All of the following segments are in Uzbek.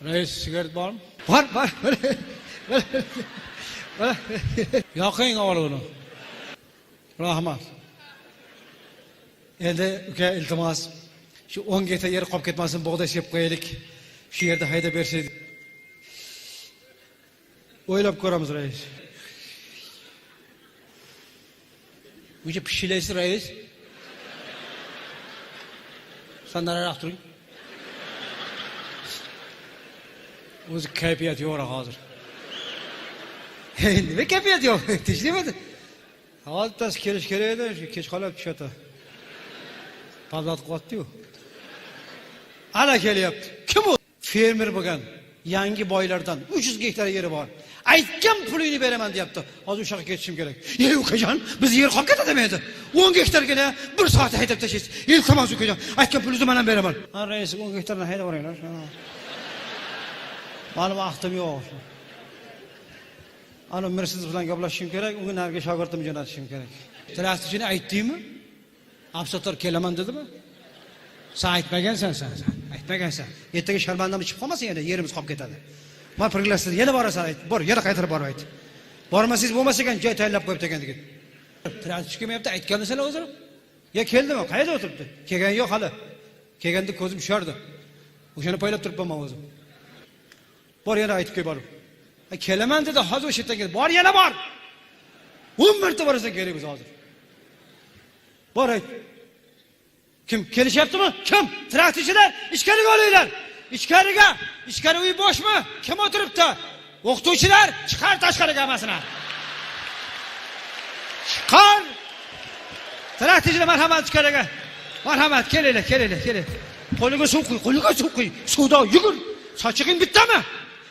Reis sigaret bormi? Bor. Yoqing avval. Rahmat. Endi uka iltimos, shu 10 gektar yer qolib ketmasin, bug'doy sepib qo'yaylik. Shu yerda haydab bersak. O'ylab ko'ramiz, rais. Buncha pishilaysiz, rais. Sen nariroq turing. O'zi kayfiyat yo'q hozir. Nima kayfiyat yo'q? Tinchlikmi? Hozir kelish kerak edi, shu kech qolib tushadi. Pazat qilyapti-yu. Ana kelyapti. Kim u? Fermer bo'lgan, yangi boylardan 300 gektar yeri bor. Aytgan pulini beraman deyapti. Hozir o'sha yoqqa ketishim kerak. Ey ukajon, biz yer qolib ketadimi endi? 10 gektargina 1 soat haydab tashlaysiz. Iltimos ukajon, aytgan pulingizni men ham beraman. Ha, rais 10 gektardan haydab boringlar. Mani vaqtim yo'q. Ana Mercedes bilan gaplashishim kerak, unga narga shogirdimni jo'natishim kerak. Traktorchini aytdingmi? Afsotar kelaman dedimi? Sen aytmagansan sen. Aytmagansan. Ertaga sharmandam chiqib qolmasin yana yerimiz qolib ketadi. Men priglashdim. Yana borasan ayt. Bor, yana qaytarib borib ayt. Bormasangiz bo'lmas ekan, joy tayinlab qo'yibdi ekan degan. Traktorchi kelmayapti, aytganlar o'zim. Ya keldimi? Qayerda o'tiribdi? Kelgan yo'q hali. Kelganda ko'zim shardi. O'shani poylab turibman men o'zim. Bor yana aytib qo'y borib. Kelaman dedi, hozir o'sha yerga keldi. Bor yana bor. 10 marta borasan kerak biz hozir. Bor ayt. Kim kelishyaptimi? Kim? Traktorchilar, ichkariga olinglar. Ichkariga. Ichkari uy boshmi? Kim o'tiribdi? O'qituvchilar, chiqar tashqariga hammasini. Chiqar. Traktorchilar marhamat ichkariga. Marhamat, kelinglar. Qo'liga suv qo'y, Suvda yugur. Sochiqing bittami?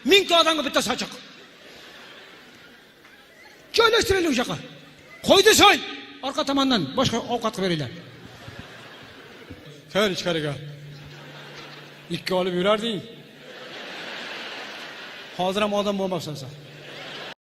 1000 ta odamga bitta sochiq. Joylashtiringlar o'sha yoqqa. Qo'ydi so'y. Orqa tomondan boshqa ovqat qilib beringlar. Kir ichkariga. 2 olib yurarding. Hozir ham odam bo'lmabsan sen.